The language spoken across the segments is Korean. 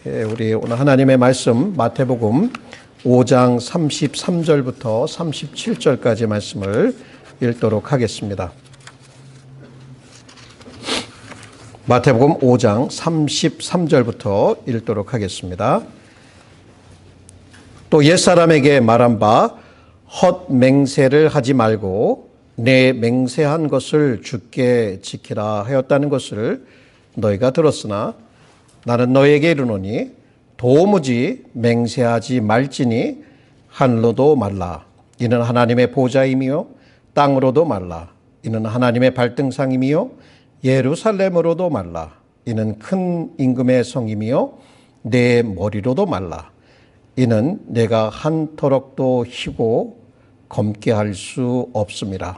우리 오늘 하나님의 말씀 마태복음 5장 33절부터 37절까지 말씀을 읽도록 하겠습니다. 마태복음 5장 33절부터 읽도록 하겠습니다. 또 옛사람에게 말한 바 헛맹세를 하지 말고 내 맹세한 것을 주께 지키라 하였다는 것을 너희가 들었으나 나는 너희에게 이르노니 도무지 맹세하지 말지니 하늘로도 말라. 이는 하나님의 보좌이며 땅으로도 말라. 이는 하나님의 발등상이며 예루살렘으로도 말라. 이는 큰 임금의 성이며 내 머리로도 말라. 이는 내가 한 터럭도 희고 검게 할 수 없음이라.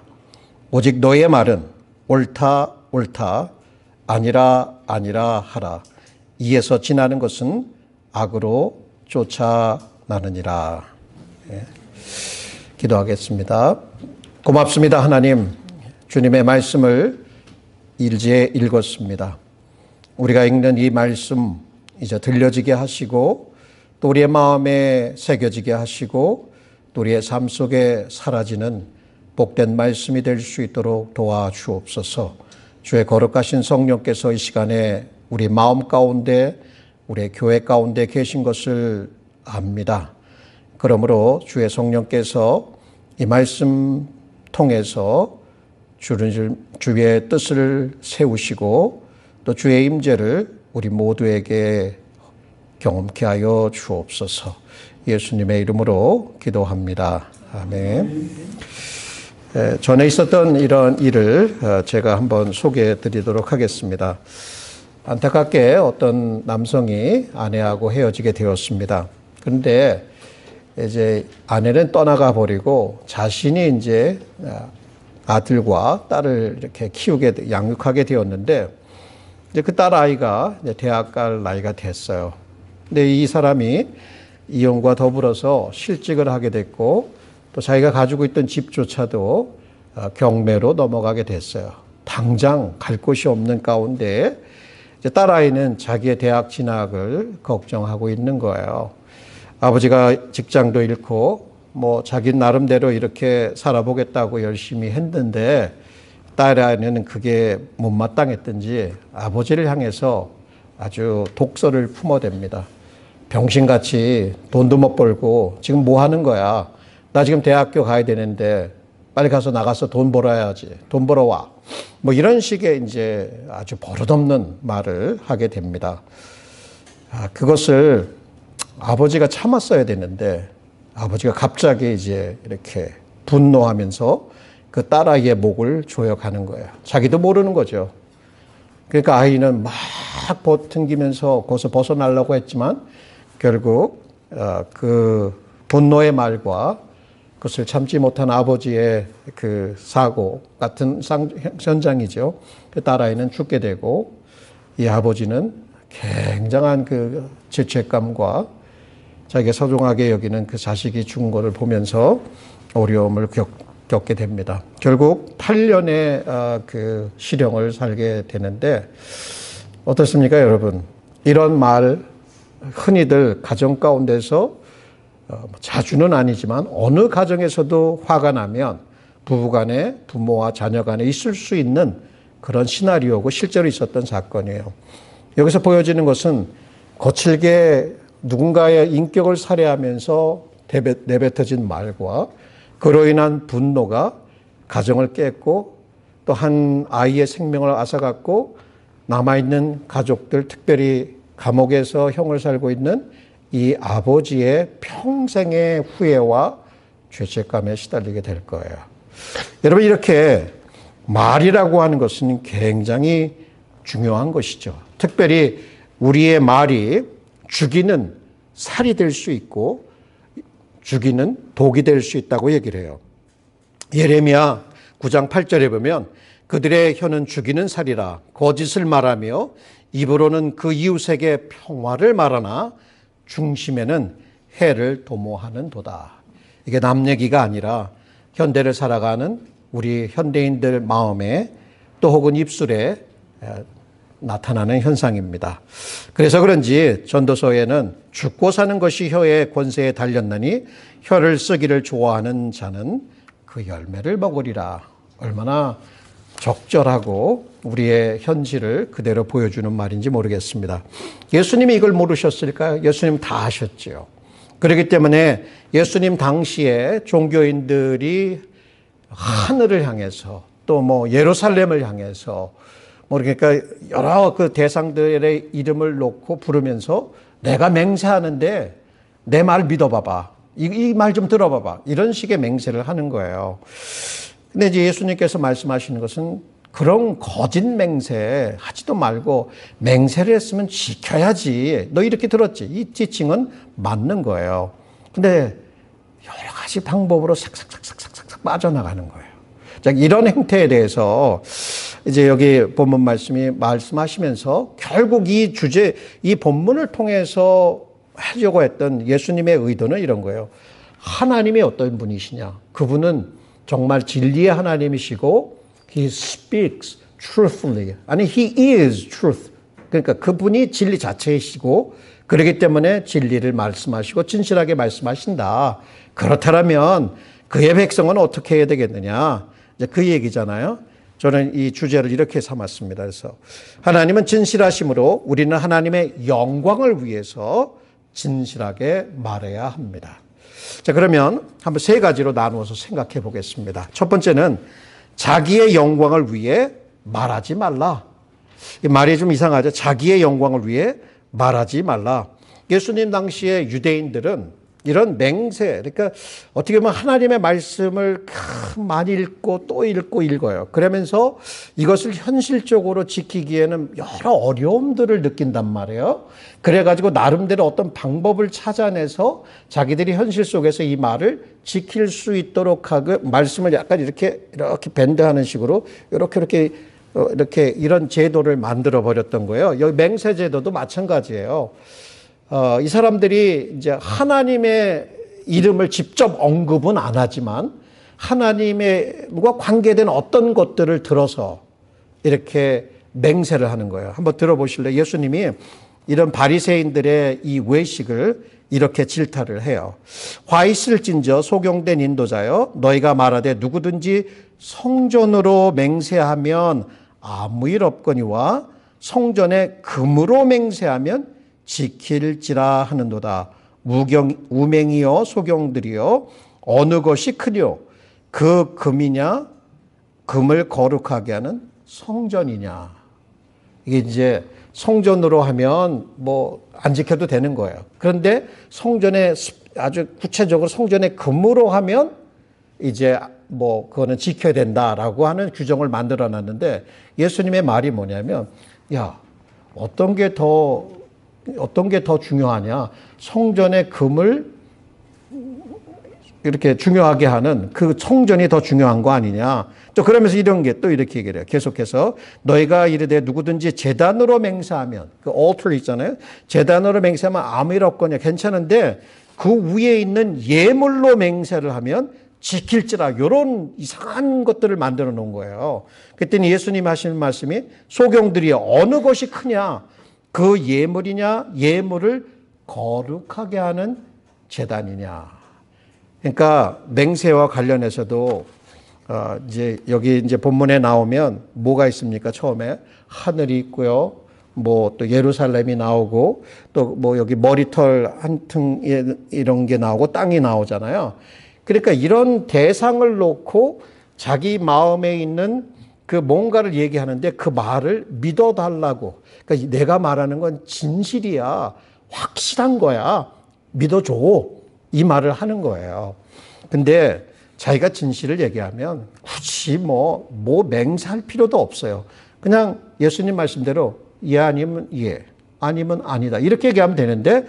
오직 너의 말은 옳다 옳다 아니라 아니라 하라. 이에서 지나는 것은 악으로 쫓아나느니라. 기도하겠습니다. 고맙습니다. 하나님, 주님의 말씀을 일제에 읽었습니다. 우리가 읽는 이 말씀 이제 들려지게 하시고 또 우리의 마음에 새겨지게 하시고 또 우리의 삶 속에 사라지는 복된 말씀이 될 수 있도록 도와주옵소서. 주의 거룩하신 성령께서 이 시간에 우리 마음 가운데 우리의 교회 가운데 계신 것을 압니다. 그러므로 주의 성령께서 이 말씀 통해서 주의 뜻을 세우시고 또 주의 임재를 우리 모두에게 경험케 하여 주옵소서. 예수님의 이름으로 기도합니다. 아멘. 전에 있었던 이런 일을 제가 한번 소개해 드리도록 하겠습니다. 안타깝게 어떤 남성이 아내하고 헤어지게 되었습니다. 그런데 이제 아내는 떠나가 버리고 자신이 이제 아들과 딸을 이렇게 양육하게 되었는데 이제 그 딸 아이가 이제 대학 갈 나이가 됐어요. 근데 이 사람이 이혼과 더불어서 실직을 하게 됐고 또 자기가 가지고 있던 집조차도 경매로 넘어가게 됐어요. 당장 갈 곳이 없는 가운데 이제 딸아이는 자기의 대학 진학을 걱정하고 있는 거예요. 아버지가 직장도 잃고 뭐 자기 나름대로 이렇게 살아보겠다고 열심히 했는데 딸아이는 그게 못마땅했든지 아버지를 향해서 아주 독설을 품어댑니다. 병신같이 돈도 못 벌고 지금 뭐 하는 거야? 나 지금 대학교 가야 되는데 빨리 가서 나가서 돈 벌어야지. 돈 벌어와. 뭐 이런 식의 이제 아주 버릇없는 말을 하게 됩니다. 그것을 아버지가 참았어야 되는데 아버지가 갑자기 이제 이렇게 분노하면서 그 딸아이의 목을 조여가는 거예요. 자기도 모르는 거죠. 그러니까 아이는 막 버팅기면서 거기서 벗어나려고 했지만 결국 그 분노의 말과 그것을 참지 못한 아버지의 그 사고 같은 현장이죠. 그 딸아이는 죽게 되고 이 아버지는 굉장한 그 죄책감과 자기가 소중하게 여기는 그 자식이 죽은 것을 보면서 어려움을 겪게 됩니다. 결국 8년의 그 실형을 살게 되는데 어떻습니까, 여러분? 이런 말 흔히들 가정 가운데서 자주는 아니지만 어느 가정에서도 화가 나면 부부간에 부모와 자녀간에 있을 수 있는 그런 시나리오고 실제로 있었던 사건이에요. 여기서 보여지는 것은 거칠게 누군가의 인격을 살해하면서 내뱉어진 말과 그로 인한 분노가 가정을 깼고 또 한 아이의 생명을 앗아갔고 남아있는 가족들, 특별히 감옥에서 형을 살고 있는 이 아버지의 평생의 후회와 죄책감에 시달리게 될 거예요. 여러분, 이렇게 말이라고 하는 것은 굉장히 중요한 것이죠. 특별히 우리의 말이 죽이는 살이 될 수 있고 죽이는 독이 될 수 있다고 얘기를 해요. 예레미야 9장 8절에 보면 그들의 혀는 죽이는 살이라 거짓을 말하며 입으로는 그 이웃에게 평화를 말하나 중심에는 해를 도모하는 도다. 이게 남 얘기가 아니라 현대를 살아가는 우리 현대인들 마음에 또 혹은 입술에 나타나는 현상입니다. 그래서 그런지 전도서에는 죽고 사는 것이 혀의 권세에 달렸나니 혀를 쓰기를 좋아하는 자는 그 열매를 먹으리라. 얼마나 적절하고 우리의 현실을 그대로 보여주는 말인지 모르겠습니다. 예수님이 이걸 모르셨을까요? 예수님 다 아셨죠. 그렇기 때문에 예수님 당시에 종교인들이 하늘을 향해서 또 뭐 예루살렘을 향해서 뭐 그러니까 여러 그 대상들의 이름을 놓고 부르면서 내가 맹세하는데 내 말 믿어봐봐. 이 말 좀 들어봐봐. 이런 식의 맹세를 하는 거예요. 근데 이제 예수님께서 말씀하시는 것은 그런 거짓 맹세 하지도 말고 맹세를 했으면 지켜야지. 너 이렇게 들었지? 이 지칭은 맞는 거예요. 근데 여러 가지 방법으로 삭삭삭삭삭삭 빠져나가는 거예요. 자, 이런 행태에 대해서 이제 여기 본문 말씀이 말씀하시면서 결국 이 주제, 이 본문을 통해서 하려고 했던 예수님의 의도는 이런 거예요. 하나님이 어떤 분이시냐? 그분은 정말 진리의 하나님이시고 He speaks truthfully. 아니 He is truth. 그러니까 그분이 진리 자체이시고 그렇기 때문에 진리를 말씀하시고 진실하게 말씀하신다. 그렇다면 그의 백성은 어떻게 해야 되겠느냐? 이제 그 얘기잖아요. 저는 이 주제를 이렇게 삼았습니다. 그래서 하나님은 진실하심으로 우리는 하나님의 영광을 위해서 진실하게 말해야 합니다. 자, 그러면 한번 세 가지로 나누어서 생각해 보겠습니다. 첫 번째는 자기의 영광을 위해 말하지 말라. 이 말이 좀 이상하죠. 자기의 영광을 위해 말하지 말라. 예수님 당시에 유대인들은 이런 맹세, 그러니까 어떻게 보면 하나님의 말씀을 많이 읽고 또 읽고 읽어요. 그러면서 이것을 현실적으로 지키기에는 여러 어려움들을 느낀단 말이에요. 그래가지고 나름대로 어떤 방법을 찾아내서 자기들이 현실 속에서 이 말을 지킬 수 있도록 하고 말씀을 약간 이렇게 밴드하는 식으로 이렇게 이런 제도를 만들어 버렸던 거예요. 여기 맹세 제도도 마찬가지예요. 이 사람들이 이제 하나님의 이름을 직접 언급은 안 하지만 하나님과 관계된 어떤 것들을 들어서 이렇게 맹세를 하는 거예요. 한번 들어보실래요? 예수님이 이런 바리새인들의 이 외식을 이렇게 질타를 해요. 화 있을진저 소경된 인도자여 너희가 말하되 누구든지 성전으로 맹세하면 아무 일 없거니와 성전에 금으로 맹세하면 지킬지라 하는도다. 우맹이여 소경들이여 어느 것이 크뇨? 그 금이냐? 금을 거룩하게 하는 성전이냐? 이게 이제 성전으로 하면 뭐 안 지켜도 되는 거예요. 그런데 성전에 아주 구체적으로 성전에 금으로 하면 이제 뭐 그거는 지켜야 된다라고 하는 규정을 만들어 놨는데 예수님의 말이 뭐냐면 야, 어떤 게 더 중요하냐? 성전의 금을 이렇게 중요하게 하는 그 성전이 더 중요한 거 아니냐? 또 그러면서 이런 게 또 이렇게 얘기를 해요. 계속해서 너희가 이르되 누구든지 제단으로 맹세하면 그 altar 있잖아요. 제단으로 맹세하면 아무 일 없거냐? 괜찮은데 그 위에 있는 예물로 맹세를 하면 지킬지라 이런 이상한 것들을 만들어 놓은 거예요. 그랬더니 예수님 하시는 말씀이 소경들이 어느 것이 크냐? 그 예물이냐? 예물을 거룩하게 하는 제단이냐? 그러니까 맹세와 관련해서도 이제 여기 이제 본문에 나오면 뭐가 있습니까? 처음에 하늘이 있고요. 뭐 또 예루살렘이 나오고 또 뭐 여기 머리털 한 층 이런 게 나오고 땅이 나오잖아요. 그러니까 이런 대상을 놓고 자기 마음에 있는 그 뭔가를 얘기하는데 그 말을 믿어달라고. 그러니까 내가 말하는 건 진실이야. 확실한 거야. 믿어줘. 이 말을 하는 거예요. 근데 자기가 진실을 얘기하면 굳이 뭐 맹세할 필요도 없어요. 그냥 예수님 말씀대로 예 아니면 예, 아니면 아니다. 이렇게 얘기하면 되는데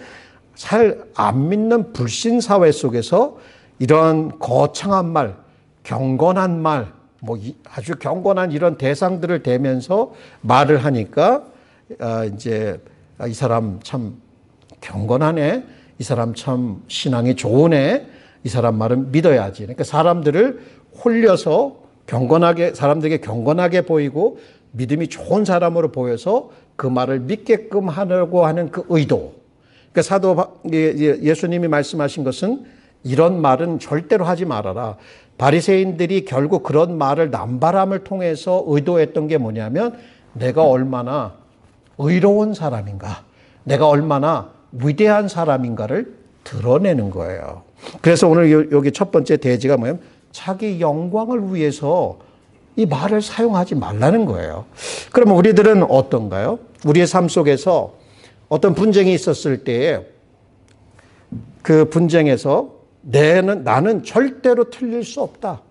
잘 안 믿는 불신 사회 속에서 이런 거창한 말, 경건한 말, 뭐 아주 경건한 이런 대상들을 대면서 말을 하니까 이제 이 사람 참 경건하네. 이 사람 참 신앙이 좋으네. 이 사람 말은 믿어야지. 그러니까 사람들을 홀려서 사람들에게 경건하게 보이고 믿음이 좋은 사람으로 보여서 그 말을 믿게끔 하려고 하는 그 의도. 그러니까 예수님이 말씀하신 것은 이런 말은 절대로 하지 말아라. 바리새인들이 결국 그런 말을 남바람을 통해서 의도했던 게 뭐냐면 내가 얼마나 의로운 사람인가, 내가 얼마나 위대한 사람인가를 드러내는 거예요. 그래서 오늘 여기 첫 번째 대지가 뭐냐면 자기 영광을 위해서 이 말을 사용하지 말라는 거예요. 그러면 우리들은 어떤가요? 우리의 삶 속에서 어떤 분쟁이 있었을 때에 그 분쟁에서 나는 절대로 틀릴 수 없다.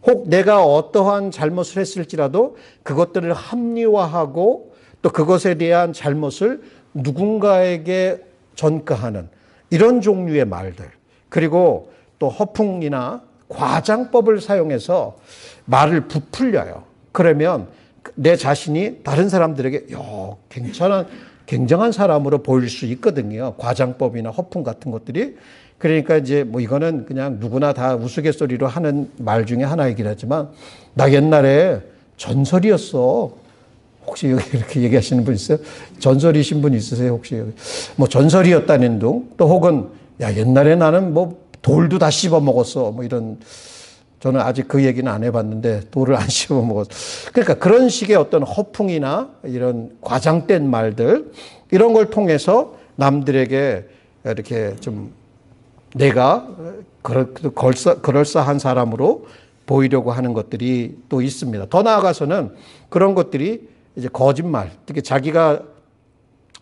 혹 내가 어떠한 잘못을 했을지라도 그것들을 합리화하고 또 그것에 대한 잘못을 누군가에게 전가하는 이런 종류의 말들, 그리고 또 허풍이나 과장법을 사용해서 말을 부풀려요. 그러면 내 자신이 다른 사람들에게 굉장한 사람으로 보일 수 있거든요. 과장법이나 허풍 같은 것들이. 그러니까 이제 뭐 이거는 그냥 누구나 다 우스갯소리로 하는 말 중에 하나이긴 하지만 나 옛날에 전설이었어. 혹시 여기 이렇게 얘기하시는 분 있어요? 전설이신 분 있으세요? 혹시 뭐 전설이었다는 둥, 또 혹은 야 옛날에 나는 뭐 돌도 다 씹어 먹었어. 뭐 이런, 저는 아직 그 얘기는 안 해봤는데 돌을 안 씹어 먹었어. 그러니까 그런 식의 어떤 허풍이나 이런 과장된 말들, 이런 걸 통해서 남들에게 이렇게 좀 내가 그럴싸한 사람으로 보이려고 하는 것들이 또 있습니다. 더 나아가서는 그런 것들이 이제 거짓말, 특히 자기가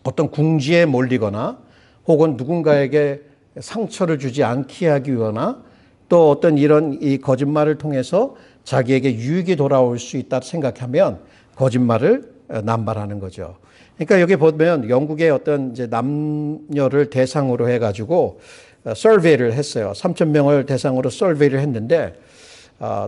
어떤 궁지에 몰리거나 혹은 누군가에게 상처를 주지 않게 하기 위하나 또 어떤 이런 이 거짓말을 통해서 자기에게 유익이 돌아올 수 있다 생각하면 거짓말을 남발하는 거죠. 그러니까 여기 보면 영국의 어떤 이제 남녀를 대상으로 해가지고 서베이를 했어요. 3,000명을 대상으로 서베이를 했는데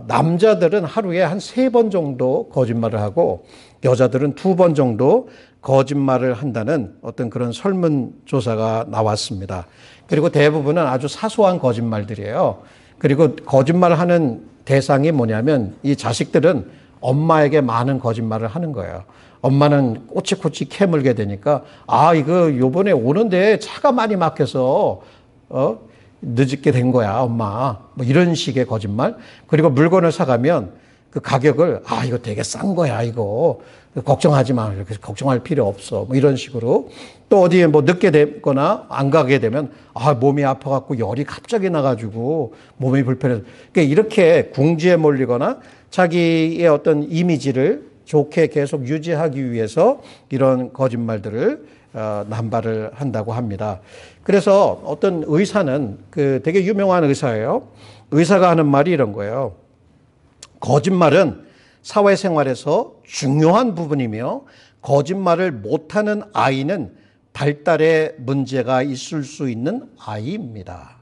남자들은 하루에 한 3번 정도 거짓말을 하고 여자들은 2번 정도 거짓말을 한다는 어떤 그런 설문조사가 나왔습니다. 그리고 대부분은 아주 사소한 거짓말들이에요. 그리고 거짓말을 하는 대상이 뭐냐면 이 자식들은 엄마에게 많은 거짓말을 하는 거예요. 엄마는 꼬치꼬치 캐물게 되니까 이거 요번에 오는데 차가 많이 막혀서 늦게 된 거야, 엄마. 뭐 이런 식의 거짓말. 그리고 물건을 사가면 그 가격을 이거 되게 싼 거야, 이거. 걱정하지 마. 이렇게 걱정할 필요 없어. 뭐 이런 식으로. 또 어디에 뭐 늦게 되거나 안 가게 되면 몸이 아파갖고 열이 갑자기 나가지고 몸이 불편해서. 그러니까 이렇게 궁지에 몰리거나 자기의 어떤 이미지를 좋게 계속 유지하기 위해서 이런 거짓말들을 남발을 한다고 합니다. 그래서 어떤 의사는 되게 유명한 의사예요. 의사가 하는 말이 이런 거예요. 거짓말은 사회생활에서 중요한 부분이며 거짓말을 못하는 아이는 발달에 문제가 있을 수 있는 아이입니다.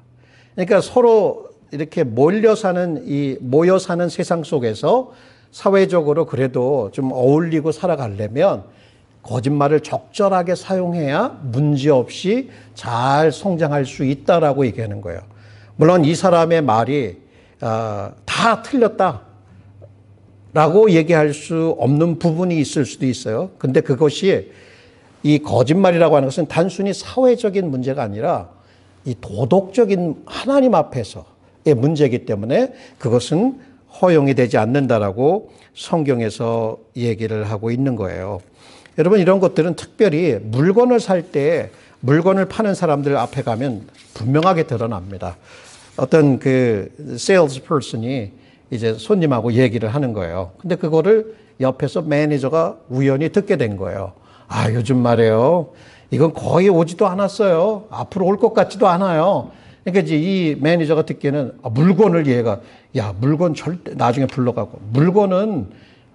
그러니까 서로 이렇게 모여 사는 세상 속에서 사회적으로 그래도 좀 어울리고 살아가려면 거짓말을 적절하게 사용해야 문제없이 잘 성장할 수 있다라고 얘기하는 거예요. 물론 이 사람의 말이 다 틀렸다 라고 얘기할 수 없는 부분이 있을 수도 있어요. 근데 그것이 이 거짓말이라고 하는 것은 단순히 사회적인 문제가 아니라 이 도덕적인 하나님 앞에서의 문제이기 때문에 그것은 허용이 되지 않는다라고 성경에서 얘기를 하고 있는 거예요. 여러분, 이런 것들은 특별히 물건을 살 때 물건을 파는 사람들 앞에 가면 분명하게 드러납니다. 어떤 세일즈 퍼슨이 이제 손님하고 얘기를 하는 거예요. 근데 그거를 옆에서 매니저가 우연히 듣게 된 거예요. 요즘 말이에요. 이건 거의 오지도 않았어요. 앞으로 올 것 같지도 않아요. 그러니까 이제 이 매니저가 듣기에는 물건을 물건 절대 나중에 불러가고 물건은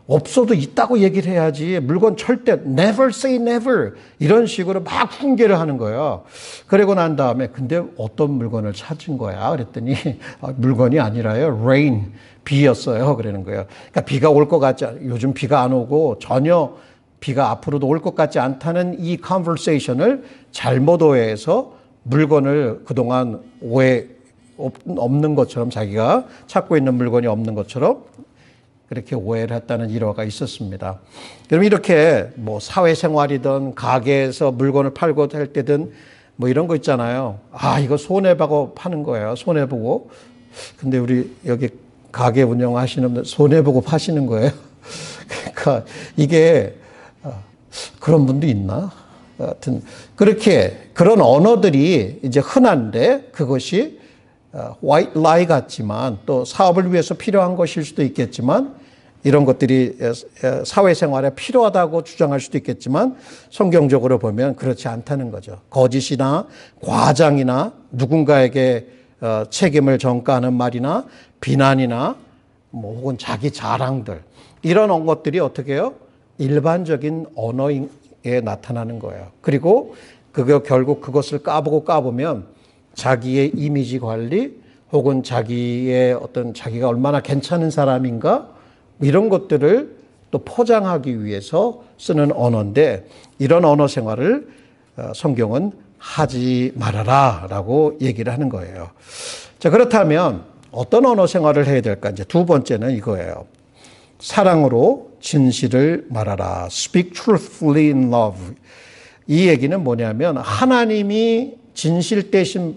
없어도 있다고 얘기를 해야지. 물건 절대 never say never 이런 식으로 막 훈계를 하는 거예요. 그러고 난 다음에 근데 어떤 물건을 찾은 거야? 그랬더니 물건이 아니라요. rain, 비였어요. 그러는 거예요. 그러니까 비가 올 것 같지 요즘 비가 안 오고 전혀 비가 앞으로도 올 것 같지 않다는 이 conversation을 잘못 오해해서 물건을 그동안 없는 것처럼 자기가 찾고 있는 물건이 없는 것처럼 그렇게 오해를 했다는 일화가 있었습니다. 여러분 이렇게 뭐 사회생활이든 가게에서 물건을 팔고 할 때든 뭐 이런 거 있잖아요. 아, 이거 손해보고 파는 거예요. 손해보고. 근데 우리 여기 가게 운영하시는 분들 손해보고 파시는 거예요. 그러니까 이게 그런 분도 있나? 하여튼 그렇게 그런 언어들이 이제 흔한데 그것이 white lie 같지만 또 사업을 위해서 필요한 것일 수도 있겠지만 이런 것들이 사회생활에 필요하다고 주장할 수도 있겠지만 성경적으로 보면 그렇지 않다는 거죠. 거짓이나 과장이나 누군가에게 책임을 전가하는 말이나 비난이나 뭐 혹은 자기 자랑들 이런 것들이 어떻게 해요? 일반적인 언어에 나타나는 거예요. 그리고 그거 결국 그것을 까보면 자기의 이미지 관리 혹은 자기의 어떤 자기가 얼마나 괜찮은 사람인가 이런 것들을 또 포장하기 위해서 쓰는 언어인데 이런 언어 생활을 성경은 하지 말아라 라고 얘기를 하는 거예요. 자, 그렇다면 어떤 언어 생활을 해야 될까? 이제 두 번째는 이거예요. 사랑으로 진실을 말하라. Speak truthfully in love. 이 얘기는 뭐냐면 하나님이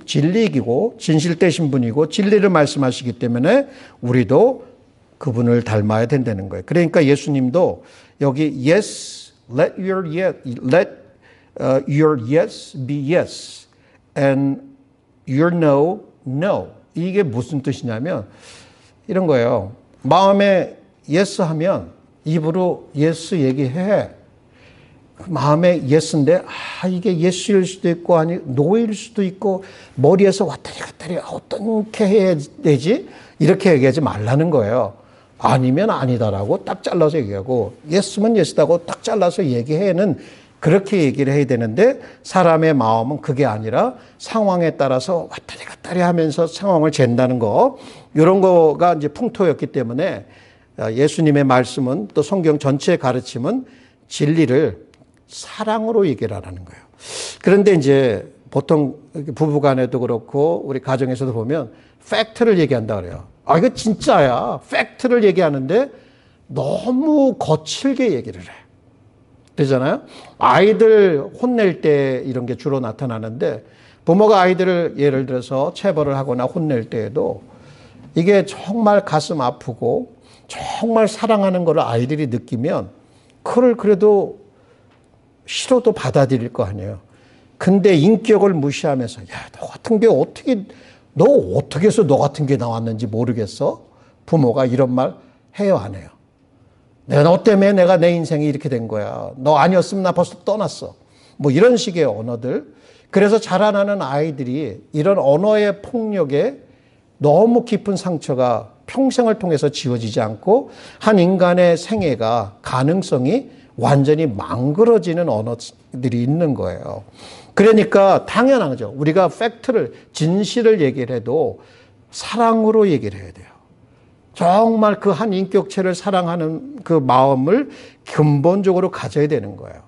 진리이고 진실되신 분이고 진리를 말씀하시기 때문에 우리도 그분을 닮아야 된다는 거예요. 그러니까 예수님도 여기 yes, let your yes be yes and your no, no. 이게 무슨 뜻이냐면 이런 거예요. 마음에 yes 하면 입으로 yes 얘기해. 마음에 yes인데 이게 yes일 수도 있고 아니 no일 수도 있고 머리에서 왔다리 갔다리 어떻게 해야 되지? 이렇게 얘기하지 말라는 거예요. 아니면 아니다라고 딱 잘라서 얘기하고 yes면 yes다고 딱 잘라서 얘기해는 그렇게 얘기를 해야 되는데 사람의 마음은 그게 아니라 상황에 따라서 왔다리 갔다리 하면서 상황을 잰다는 거 이런 거가 이제 풍토였기 때문에 예수님의 말씀은 또 성경 전체의 가르침은 진리를 사랑으로 얘기를 하라는 거예요. 그런데 이제 보통 부부간에도 그렇고 우리 가정에서도 보면 팩트를 얘기한다 그래요. 아, 이거 진짜야. 팩트를 얘기하는데 너무 거칠게 얘기를 해. 되잖아요? 아이들 혼낼 때 이런 게 주로 나타나는데 부모가 아이들을 예를 들어서 체벌을 하거나 혼낼 때에도 이게 정말 가슴 아프고 정말 사랑하는 걸 아이들이 느끼면 그걸 그래도 싫어도 받아들일 거 아니에요. 근데 인격을 무시하면서 야, 너 같은 게 너 어떻게 해서 너 같은 게 나왔는지 모르겠어? 부모가 이런 말 해요, 안 해요? 너 때문에 내가 내 인생이 이렇게 된 거야. 너 아니었으면 나 벌써 떠났어. 뭐 이런 식의 언어들. 그래서 자라나는 아이들이 이런 언어의 폭력에 너무 깊은 상처가 평생을 통해서 지워지지 않고 한 인간의 생애가 가능성이 완전히 망그러지는 언어들이 있는 거예요. 그러니까 당연하죠. 우리가 팩트를, 진실을 얘기를 해도 사랑으로 얘기를 해야 돼요. 정말 그 한 인격체를 사랑하는 그 마음을 근본적으로 가져야 되는 거예요.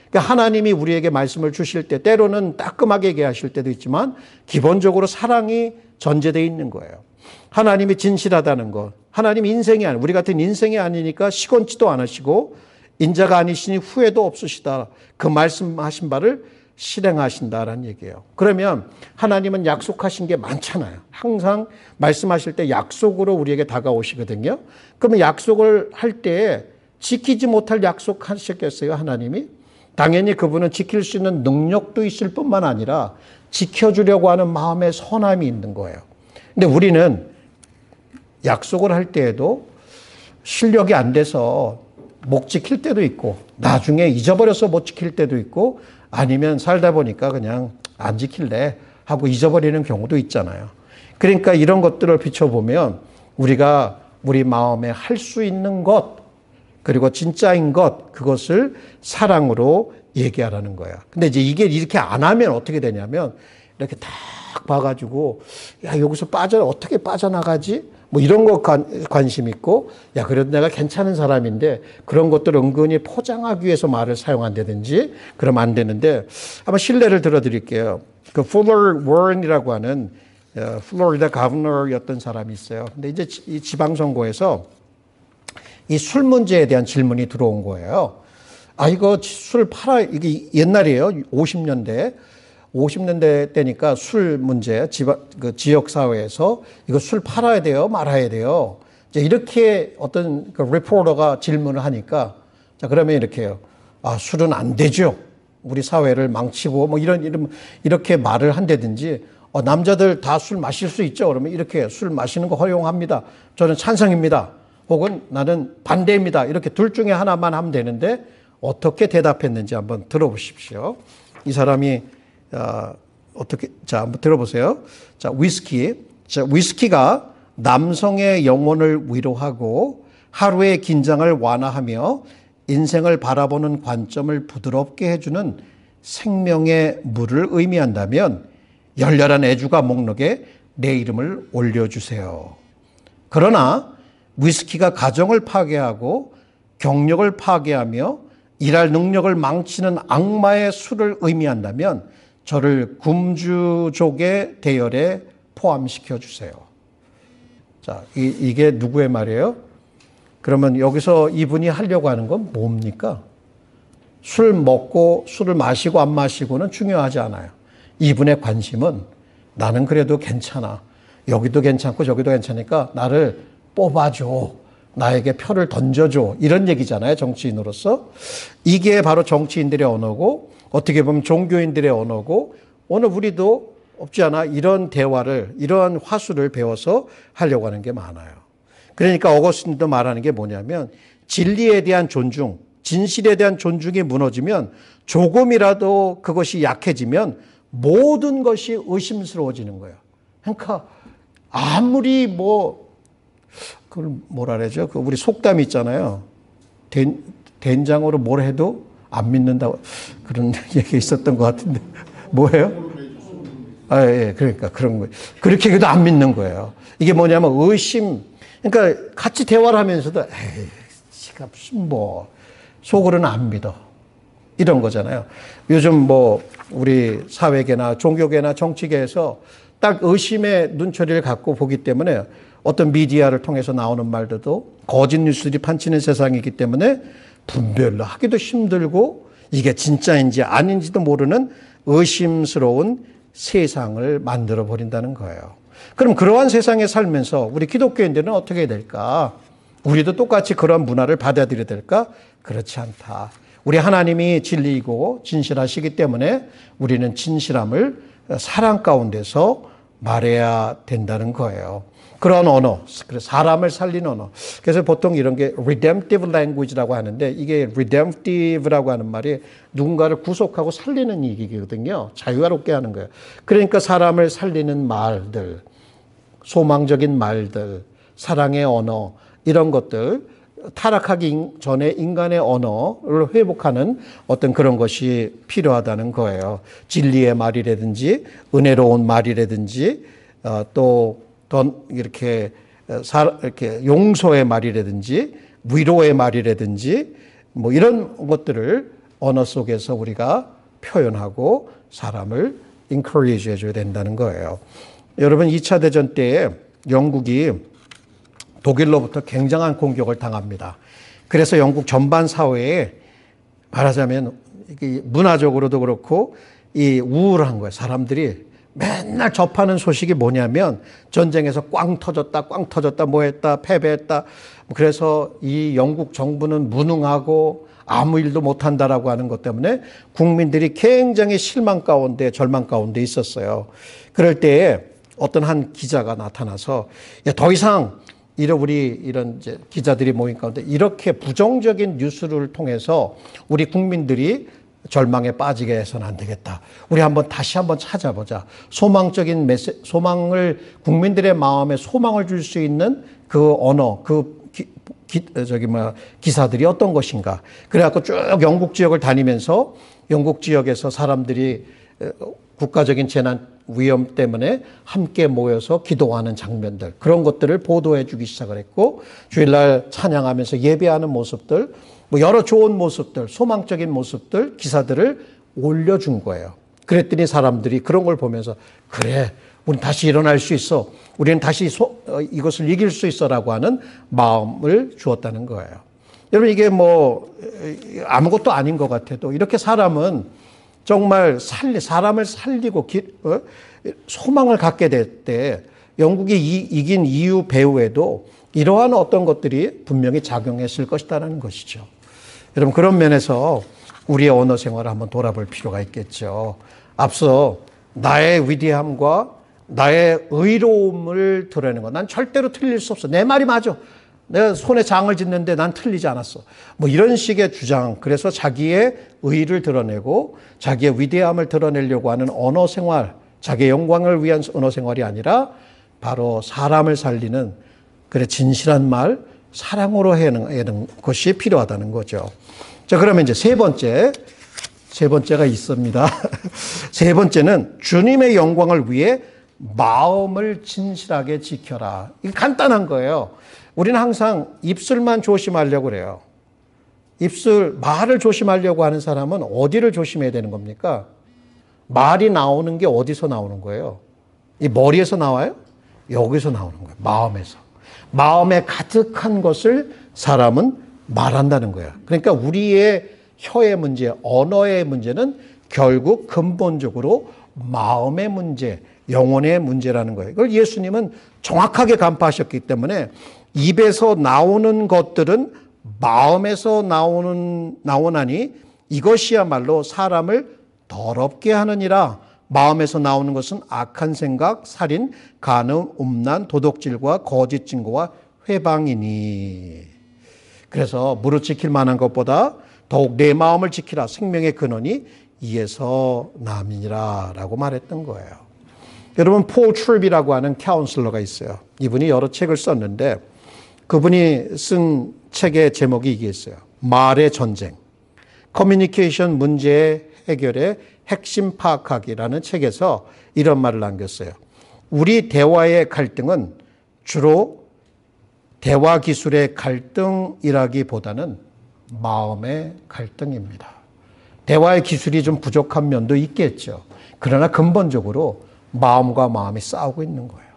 그러니까 하나님이 우리에게 말씀을 주실 때 때로는 따끔하게 얘기하실 때도 있지만 기본적으로 사랑이 전제되어 있는 거예요. 하나님이 진실하다는 것. 하나님 인생이 우리 같은 인생이 아니니까 시건치도 않으시고 인자가 아니시니 후회도 없으시다. 그 말씀하신 바를 실행하신다라는 얘기예요. 그러면 하나님은 약속하신 게 많잖아요. 항상 말씀하실 때 약속으로 우리에게 다가오시거든요. 그러면 약속을 할 때 지키지 못할 약속하셨겠어요, 하나님이? 당연히 그분은 지킬 수 있는 능력도 있을 뿐만 아니라 지켜주려고 하는 마음의 선함이 있는 거예요. 근데 우리는 약속을 할 때에도 실력이 안 돼서 못 지킬 때도 있고 나중에 잊어버려서 못 지킬 때도 있고 아니면 살다 보니까 그냥 안 지킬래 하고 잊어버리는 경우도 있잖아요. 그러니까 이런 것들을 비춰보면 우리가 우리 마음에 할 수 있는 것 그리고 진짜인 것 그것을 사랑으로 얘기하라는 거야. 근데 이제 이게 이렇게 안 하면 어떻게 되냐면 이렇게 딱 봐가지고 야 여기서 어떻게 빠져나가지? 뭐 이런 거 관심 있고 야 그래도 내가 괜찮은 사람인데 그런 것들 은근히 포장하기 위해서 말을 사용한다든지 그러면 안 되는데 한번 실례를 들어드릴게요. 그 풀러 워런이라고 하는 플로리다 가버너였던 사람이 있어요. 근데 이제 이 지방선거에서 이 술 문제에 대한 질문이 들어온 거예요. 아, 이거 술 팔아, 이게 옛날이에요. 50년대 때니까 술 문제, 지역사회에서 이거 술 팔아야 돼요? 말아야 돼요? 이제 이렇게 어떤 그 리포터가 질문을 하니까, 자, 그러면 이렇게 해요. 아, 술은 안 되죠. 우리 사회를 망치고, 뭐 이렇게 말을 한다든지, 남자들 다 술 마실 수 있죠. 그러면 이렇게 술 마시는 거 허용합니다. 저는 찬성입니다. 혹은 나는 반대입니다. 이렇게 둘 중에 하나만 하면 되는데, 어떻게 대답했는지 한번 들어보십시오. 이 사람이 자, 한번 들어보세요. 자, 위스키가 남성의 영혼을 위로하고 하루의 긴장을 완화하며 인생을 바라보는 관점을 부드럽게 해주는 생명의 물을 의미한다면 열렬한 애주가 목록에 내 이름을 올려주세요. 그러나 위스키가 가정을 파괴하고 경력을 파괴하며 일할 능력을 망치는 악마의 술을 의미한다면 저를 금주족의 대열에 포함시켜 주세요. 자, 이게 누구의 말이에요? 그러면 여기서 이분이 하려고 하는 건 뭡니까? 술 먹고 술을 마시고 안 마시고는 중요하지 않아요. 이분의 관심은 나는 그래도 괜찮아. 여기도 괜찮고 저기도 괜찮으니까 나를 뽑아줘. 나에게 표를 던져줘. 이런 얘기잖아요. 정치인으로서. 이게 바로 정치인들의 언어고 어떻게 보면 종교인들의 언어고 오늘 우리도 없지 않아 이런 대화를 이러한 화술을 배워서 하려고 하는 게 많아요. 그러니까 어거스틴도 말하는 게 뭐냐면 진리에 대한 존중, 진실에 대한 존중이 무너지면 조금이라도 그것이 약해지면 모든 것이 의심스러워지는 거예요. 그러니까 아무리 그걸 뭐라 그러죠? 우리 속담 있잖아요. 된장으로 뭘 해도 안 믿는다고 그런 얘기 있었던 것 같은데 뭐예요? 아, 예, 그러니까 그런 거예요. 그렇게 해도 안 믿는 거예요. 이게 뭐냐면 의심. 그러니까 같이 대화를 하면서도 에이, 지가 무슨 속으로는 안 믿어. 이런 거잖아요. 요즘 우리 사회계나 종교계나 정치계에서 딱 의심의 눈초리를 갖고 보기 때문에 어떤 미디어를 통해서 나오는 말들도 거짓 뉴스들이 판치는 세상이기 때문에 분별을 하기도 힘들고 이게 진짜인지 아닌지도 모르는 의심스러운 세상을 만들어 버린다는 거예요. 그럼 그러한 세상에 살면서 우리 기독교인들은 어떻게 해야 될까? 우리도 똑같이 그런 문화를 받아들여야 될까? 그렇지 않다. 우리 하나님이 진리이고 진실하시기 때문에 우리는 진실함을 사랑 가운데서 말해야 된다는 거예요. 그런 언어, 사람을 살린 언어. 그래서 보통 이런 게 redemptive language라고 하는데 이게 redemptive라고 하는 말이 누군가를 구속하고 살리는 얘기거든요. 자유롭게 하는 거예요. 그러니까 사람을 살리는 말들, 소망적인 말들, 사랑의 언어 이런 것들 타락하기 전에 인간의 언어를 회복하는 어떤 그런 것이 필요하다는 거예요. 진리의 말이라든지 은혜로운 말이라든지 또 이렇게 용서의 말이라든지 위로의 말이라든지 이런 것들을 언어 속에서 우리가 표현하고 사람을 encourage 해줘야 된다는 거예요. 여러분 2차 대전 때에 영국이 독일로부터 굉장한 공격을 당합니다. 그래서 영국 전반 사회에 말하자면 문화적으로도 그렇고 이 우울한 거예요. 사람들이 맨날 접하는 소식이 뭐냐면 전쟁에서 꽝 터졌다, 뭐 했다, 패배했다. 그래서 이 영국 정부는 무능하고 아무 일도 못한다라고 하는 것 때문에 국민들이 굉장히 실망 가운데 절망 가운데 있었어요. 그럴 때에 어떤 한 기자가 나타나서 더 이상 이런 이제 기자들이 모인 가운데 이렇게 부정적인 뉴스를 통해서 우리 국민들이 절망에 빠지게 해서는 안 되겠다. 우리 다시 한번 찾아보자. 소망적인 소망을 국민들의 마음에 소망을 줄 수 있는 그 언어, 기사들이 어떤 것인가. 그래갖고 쭉 영국 지역을 다니면서 영국 지역에서 사람들이 국가적인 재난 위험 때문에 함께 모여서 기도하는 장면들 그런 것들을 보도해 주기 시작을 했고 주일날 찬양하면서 예배하는 모습들 여러 좋은 모습들 소망적인 모습들 기사들을 올려준 거예요. 그랬더니 사람들이 그런 걸 보면서 그래 우리는 다시 일어날 수 있어. 우리는 다시 이것을 이길 수 있어라고 하는 마음을 주었다는 거예요. 여러분 이게 뭐 아무것도 아닌 것 같아도 이렇게 사람은 정말 사람을 살리고 소망을 갖게 될 때 영국이 이긴 이유 배후에도 이러한 어떤 것들이 분명히 작용했을 것이다라는 것이죠. 여러분 그런 면에서 우리의 언어 생활을 한번 돌아볼 필요가 있겠죠. 앞서 나의 위대함과 나의 의로움을 드러내는 것. 난 절대로 틀릴 수 없어. 내 말이 맞아. 내가 손에 장을 짓는데 난 틀리지 않았어. 뭐 이런 식의 주장. 그래서 자기의 의를 드러내고 자기의 위대함을 드러내려고 하는 언어 생활, 자기의 영광을 위한 언어 생활이 아니라 바로 사람을 살리는 그래 진실한 말, 사랑으로 하는 것이 필요하다는 거죠. 자, 그러면 이제 세 번째가 있습니다. 세 번째는 주님의 영광을 위해 마음을 진실하게 지켜라. 이게 간단한 거예요. 우리는 항상 입술만 조심하려고 그래요. 말을 조심하려고 하는 사람은 어디를 조심해야 되는 겁니까? 말이 나오는 게 어디서 나오는 거예요? 이 머리에서 나와요? 여기서 나오는 거예요. 마음에서. 마음에 가득한 것을 사람은 말한다는 거예요. 그러니까 우리의 혀의 문제, 언어의 문제는 결국 근본적으로 마음의 문제, 영혼의 문제라는 거예요. 그걸 예수님은 정확하게 간파하셨기 때문에 입에서 나오는 것들은 마음에서 나오나니 이것이야말로 사람을 더럽게 하느니라. 마음에서 나오는 것은 악한 생각, 살인, 간음, 음란, 도둑질과 거짓 증거와 회방이니. 그래서 무릇 지킬 만한 것보다 더욱 내 마음을 지키라. 생명의 근원이 이에서 남이니라 라고 말했던 거예요. 여러분 폴 트립이라고 하는 카운슬러가 있어요. 이분이 여러 책을 썼는데 그분이 쓴 책의 제목이 이게 있어요. 말의 전쟁. 커뮤니케이션 문제 해결의 핵심 파악하기라는 책에서 이런 말을 남겼어요. 우리 대화의 갈등은 주로 대화 기술의 갈등이라기보다는 마음의 갈등입니다. 대화의 기술이 좀 부족한 면도 있겠죠. 그러나 근본적으로 마음과 마음이 싸우고 있는 거예요.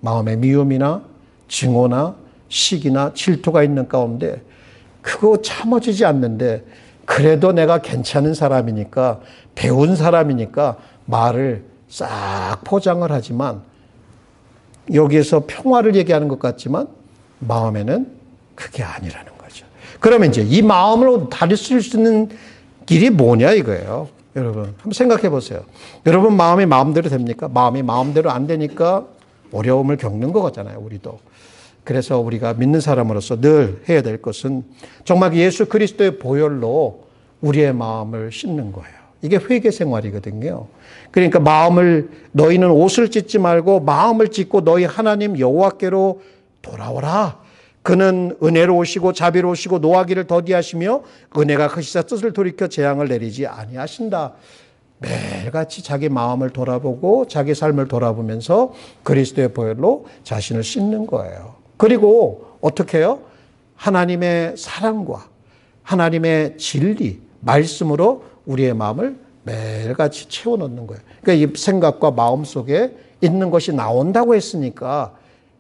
마음의 미움이나 증오나 시기나 질투가 있는 가운데 그거 참아지지 않는데 그래도 내가 괜찮은 사람이니까 배운 사람이니까 말을 싹 포장을 하지만 여기에서 평화를 얘기하는 것 같지만 마음에는 그게 아니라는 거죠. 그러면 이제 이 마음을 다룰 수 있는 길이 뭐냐 이거예요. 여러분 한번 생각해 보세요. 여러분 마음이 마음대로 됩니까? 마음이 마음대로 안 되니까 어려움을 겪는 것 같잖아요. 우리도. 그래서 우리가 믿는 사람으로서 늘 해야 될 것은 정말 예수 그리스도의 보혈로 우리의 마음을 씻는 거예요. 이게 회개 생활이거든요. 그러니까 너희는 옷을 찢지 말고 마음을 찢고 너희 하나님 여호와께로 돌아오라. 그는 은혜로우시고 자비로우시고 노하기를 더디하시며 은혜가 크시사 뜻을 돌이켜 재앙을 내리지 아니하신다. 매일같이 자기 마음을 돌아보고 자기 삶을 돌아보면서 그리스도의 보혈로 자신을 씻는 거예요. 그리고 어떻게 해요? 하나님의 사랑과 하나님의 진리, 말씀으로 우리의 마음을 매일같이 채워넣는 거예요. 그러니까 이 생각과 마음 속에 있는 것이 나온다고 했으니까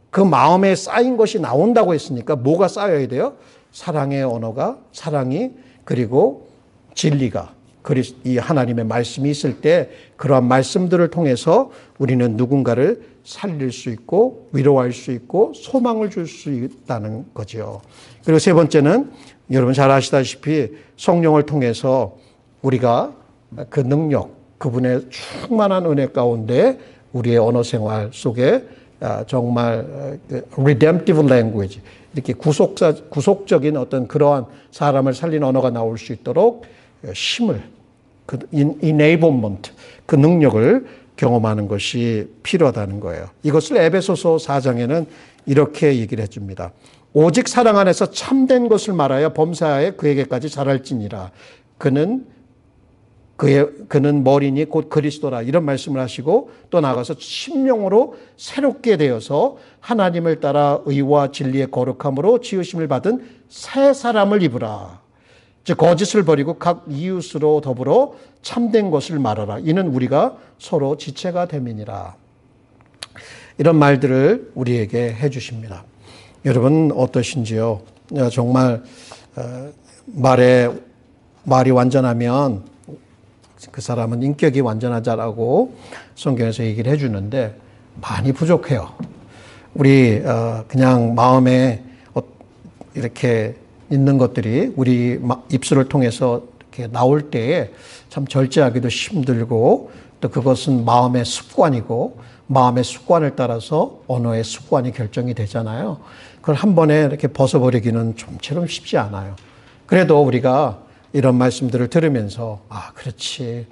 그 마음에 쌓인 것이 나온다고 했으니까 뭐가 쌓여야 돼요? 사랑의 언어가, 사랑이 그리고 진리가 이 하나님의 말씀이 있을 때 그러한 말씀들을 통해서 우리는 누군가를 살릴 수 있고 위로할 수 있고 소망을 줄 수 있다는 거죠. 그리고 세 번째는 여러분 잘 아시다시피 성령을 통해서 우리가 그 능력, 그분의 충만한 은혜 가운데 우리의 언어 생활 속에 정말 redemptive language, 이렇게 구속적인 어떤 그러한 사람을 살린 언어가 나올 수 있도록 힘을, 그 enablement, 그 능력을 경험하는 것이 필요하다는 거예요. 이것을 에베소서 4장에는 이렇게 얘기를 해줍니다. 오직 사랑 안에서 참된 것을 말하여 범사에 그에게까지 자랄지니라. 그는 머리니 곧 그리스도라. 이런 말씀을 하시고 또 나가서 심령으로 새롭게 되어서 하나님을 따라 의와 진리의 거룩함으로 지으심을 받은 새 사람을 입으라. 즉 거짓을 버리고 각 이웃으로 더불어 참된 것을 말하라. 이는 우리가 서로 지체가 됨이니라. 이런 말들을 우리에게 해 주십니다. 여러분 어떠신지요? 정말 말이 완전하면 그 사람은 인격이 완전하자라고 성경에서 얘기를 해 주는데 많이 부족해요. 우리 그냥 마음에 이렇게 있는 것들이 우리 입술을 통해서 이렇게 나올 때에 참 절제하기도 힘들고, 또 그것은 마음의 습관이고, 마음의 습관을 따라서 언어의 습관이 결정이 되잖아요. 그걸 한 번에 이렇게 벗어버리기는 좀처럼 쉽지 않아요. 그래도 우리가 이런 말씀들을 들으면서 그렇지,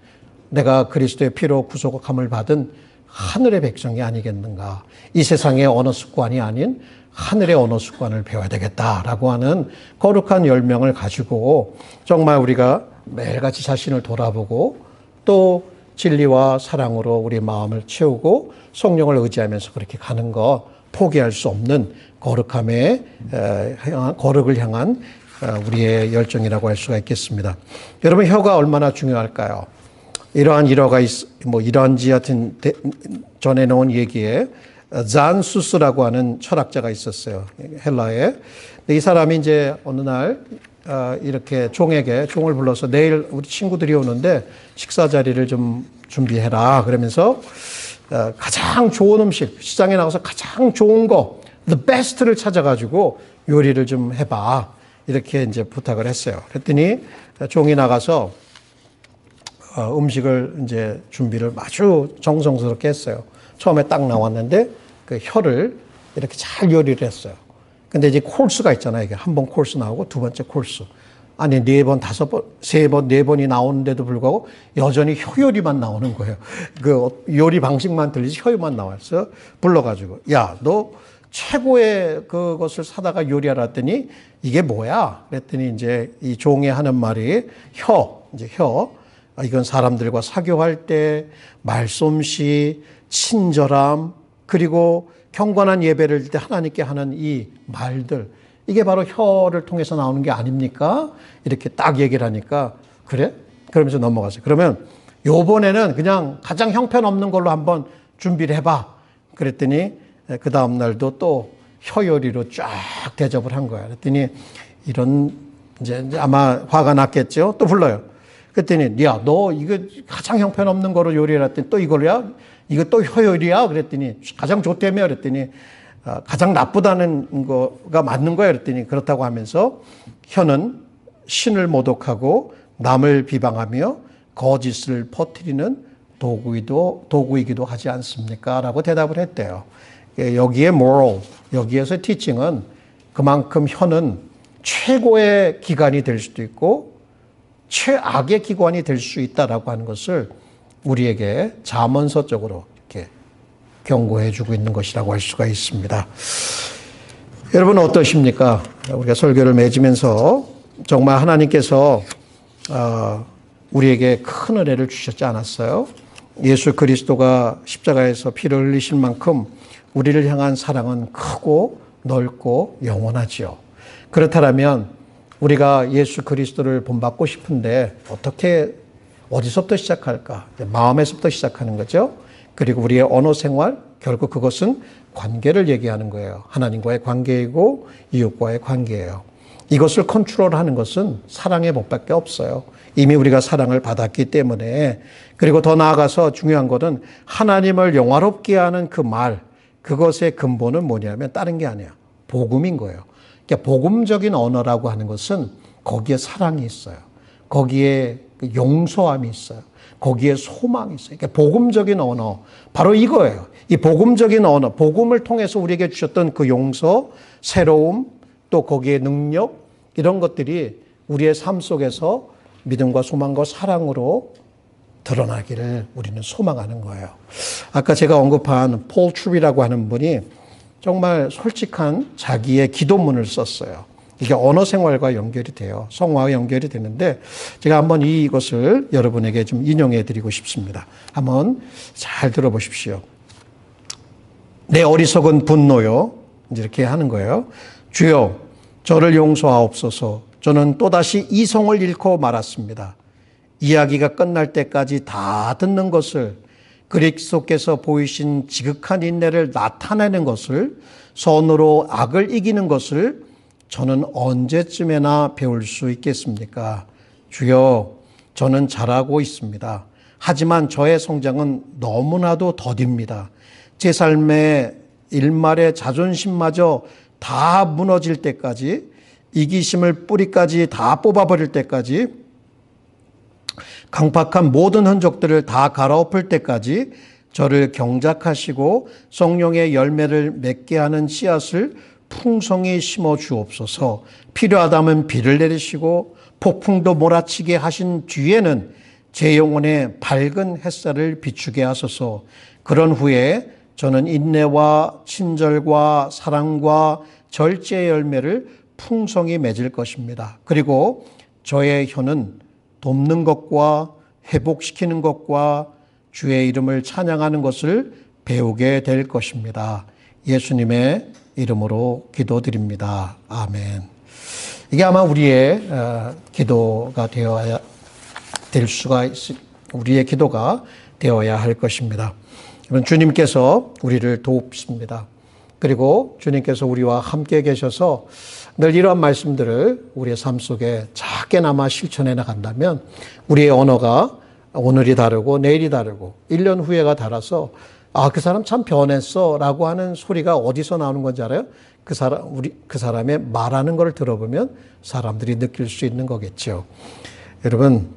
내가 그리스도의 피로 구속함을 받은 하늘의 백성이 아니겠는가, 이 세상의 언어 습관이 아닌 하늘의 언어 습관을 배워야 되겠다라고 하는 거룩한 열명을 가지고 정말 우리가 매일같이 자신을 돌아보고 또 진리와 사랑으로 우리 마음을 채우고 성령을 의지하면서 그렇게 가는 거 포기할 수 없는 거룩함의 거룩을 향한 우리의 열정이라고 할 수가 있겠습니다. 여러분, 혀가 얼마나 중요할까요? 이러한 일화가 이런지 하여튼 전에 놓은 얘기에 잔수스라고 하는 철학자가 있었어요. 헬라에. 이 사람이 이제 어느 날 이렇게 종을 불러서 내일 우리 친구들이 오는데 식사 자리를 좀 준비해라 그러면서 가장 좋은 음식, 시장에 나가서 가장 좋은 거, the best를 찾아가지고 요리를 좀 해봐, 이렇게 이제 부탁을 했어요. 그랬더니 종이 나가서 음식을 이제 준비를 아주 정성스럽게 했어요. 처음에 딱 나왔는데 그 혀를 이렇게 잘 요리를 했어요. 근데 이제 코스가 있잖아요. 이게 한 번 코스 나오고 두 번째 코스. 아니, 4번, 5번, 3번, 4번이 나오는데도 불구하고 여전히 혀 요리만 나오는 거예요. 그 요리 방식만 들리지 혀만 나와서 불러가지고, 야, 너 최고의 그것을 사다가 요리하라 했더니 이게 뭐야? 그랬더니 이제 이 종이 하는 말이 혀. 이건 사람들과 사교할 때 말솜씨, 친절함, 그리고 경건한 예배를 드릴 때 하나님께 하는 이 말들, 이게 바로 혀를 통해서 나오는 게 아닙니까? 이렇게 딱 얘기를 하니까, 그래? 그러면서 넘어갔어요. 그러면 요번에는 그냥 가장 형편없는 걸로 한번 준비를 해봐. 그랬더니 그 다음 날도 또 혀 요리로 쫙 대접을 한 거야. 그랬더니 이제 아마 화가 났겠죠? 또 불러요. 그랬더니, 야, 너 이거 가장 형편없는 거로 요리를 했더니 또 이걸로야? 이거 또 혀 요리야? 그랬더니 가장 좋다며? 그랬더니 가장 나쁘다는 거가 맞는 거야? 그랬더니 그렇다고 하면서 혀는 신을 모독하고 남을 비방하며 거짓을 퍼뜨리는 도구이기도 하지 않습니까? 라고 대답을 했대요. 여기에 moral, 여기에서 teaching은 그만큼 혀는 최고의 기관이 될 수도 있고 최악의 기관이 될 수 있다라고 하는 것을 우리에게 잠언서적으로 이렇게 경고해 주고 있는 것이라고 할 수가 있습니다. 여러분 어떠십니까? 우리가 설교를 맺으면서 정말 하나님께서 우리에게 큰 은혜를 주셨지 않았어요? 예수 그리스도가 십자가에서 피를 흘리실 만큼 우리를 향한 사랑은 크고 넓고 영원하지요. 그렇다면 우리가 예수 그리스도를 본받고 싶은데 어디서부터 시작할까? 마음에서부터 시작하는 거죠. 그리고 우리의 언어 생활, 결국 그것은 관계를 얘기하는 거예요. 하나님과의 관계이고 이웃과의 관계예요. 이것을 컨트롤하는 것은 사랑의 법밖에 없어요. 이미 우리가 사랑을 받았기 때문에. 그리고 더 나아가서 중요한 것은 하나님을 영화롭게 하는 그 말, 그것의 근본은 뭐냐면 다른 게 아니야. 복음인 거예요. 그러니까 복음적인 언어라고 하는 것은 거기에 사랑이 있어요. 거기에 용서함이 있어요. 거기에 소망이 있어요. 그러니까 복음적인 언어, 바로 이거예요. 이 복음적인 언어, 복음을 통해서 우리에게 주셨던 그 용서, 새로움, 또 거기에 능력, 이런 것들이 우리의 삶 속에서 믿음과 소망과 사랑으로 드러나기를 우리는 소망하는 거예요. 아까 제가 언급한 폴 트루비라고 하는 분이 정말 솔직한 자기의 기도문을 썼어요. 이게 언어 생활과 연결이 돼요. 성화와 연결이 되는데 제가 한번 이것을 여러분에게 좀 인용해 드리고 싶습니다. 한번 잘 들어보십시오. 내 어리석은 분노요. 이렇게 하는 거예요. 주여, 저를 용서하옵소서. 저는 또다시 이성을 잃고 말았습니다. 이야기가 끝날 때까지 다 듣는 것을 그리스도께서 보이신 지극한 인내를 나타내는 것을, 선으로 악을 이기는 것을 저는 언제쯤에나 배울 수 있겠습니까? 주여, 저는 잘하고 있습니다. 하지만 저의 성장은 너무나도 더딥니다. 제 삶의 일말의 자존심마저 다 무너질 때까지, 이기심을 뿌리까지 다 뽑아버릴 때까지, 강팍한 모든 흔적들을 다 갈아엎을 때까지 저를 경작하시고 성령의 열매를 맺게 하는 씨앗을 풍성히 심어 주옵소서. 필요하다면 비를 내리시고 폭풍도 몰아치게 하신 뒤에는 제 영혼에 밝은 햇살을 비추게 하소서. 그런 후에 저는 인내와 친절과 사랑과 절제의 열매를 풍성히 맺을 것입니다. 그리고 저의 혀는 돕는 것과 회복시키는 것과 주의 이름을 찬양하는 것을 배우게 될 것입니다. 예수님의 이름으로 기도드립니다. 아멘. 이게 아마 우리의 기도가 되어야 될 수가 우리의 기도가 되어야 할 것입니다. 주님께서 우리를 돕습니다. 그리고 주님께서 우리와 함께 계셔서 늘 이러한 말씀들을 우리의 삶 속에 작게나마 실천해 나간다면 우리의 언어가 오늘이 다르고 내일이 다르고 1년 후에가 달라서 그 사람 참 변했어 라고 하는 소리가 어디서 나오는 건지 알아요? 그 사람의 말하는 걸 들어보면 사람들이 느낄 수 있는 거겠죠. 여러분,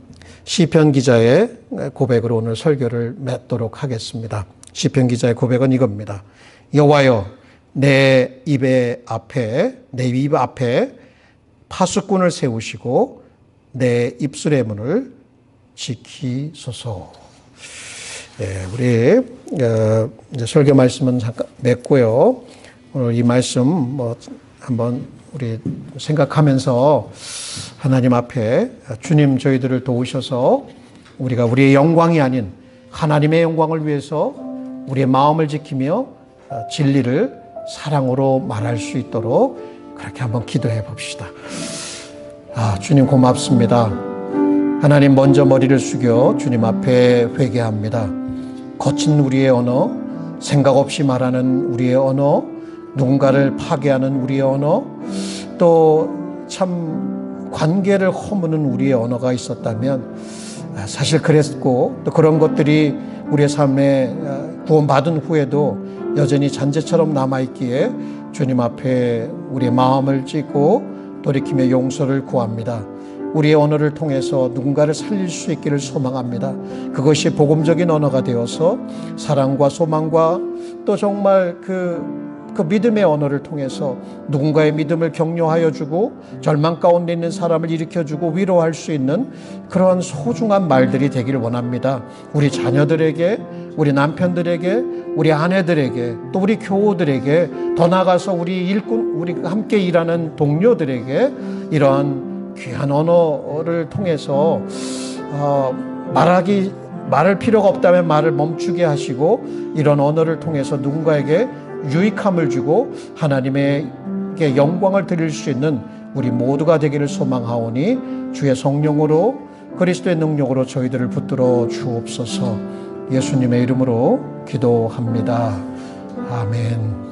시편 기자의 고백으로 오늘 설교를 맺도록 하겠습니다. 시편 기자의 고백은 이겁니다. 여호와여, 내 입 앞에 파수꾼을 세우시고 내 입술의 문을 지키소서. 우리 이제 설교 말씀은 잠깐 맺고요. 오늘 이 말씀 한번 우리 생각하면서 하나님 앞에 주님 저희들을 도우셔서 우리가 우리의 영광이 아닌 하나님의 영광을 위해서 우리의 마음을 지키며 진리를 사랑으로 말할 수 있도록 그렇게 한번 기도해 봅시다. 주님 고맙습니다. 하나님, 먼저 머리를 숙여 주님 앞에 회개합니다. 거친 우리의 언어, 생각 없이 말하는 우리의 언어, 누군가를 파괴하는 우리의 언어, 또 참 관계를 허무는 우리의 언어가 있었다면 사실 그랬고, 또 그런 것들이 우리의 삶에 구원받은 후에도 여전히 잔재처럼 남아있기에 주님 앞에 우리의 마음을 찢고 돌이키며 용서를 구합니다. 우리의 언어를 통해서 누군가를 살릴 수 있기를 소망합니다. 그것이 복음적인 언어가 되어서 사랑과 소망과 또 정말 그 믿음의 언어를 통해서 누군가의 믿음을 격려하여 주고 절망 가운데 있는 사람을 일으켜주고 위로할 수 있는 그런 소중한 말들이 되기를 원합니다. 우리 자녀들에게, 우리 남편들에게, 우리 아내들에게, 또 우리 교우들에게, 더 나아가서 우리 일꾼, 우리 함께 일하는 동료들에게 이러한 귀한 언어를 통해서 말할 필요가 없다면 말을 멈추게 하시고 이런 언어를 통해서 누군가에게 유익함을 주고 하나님에게 영광을 드릴 수 있는 우리 모두가 되기를 소망하오니 주의 성령으로 그리스도의 능력으로 저희들을 붙들어 주옵소서. 예수님의 이름으로 기도합니다. 아멘.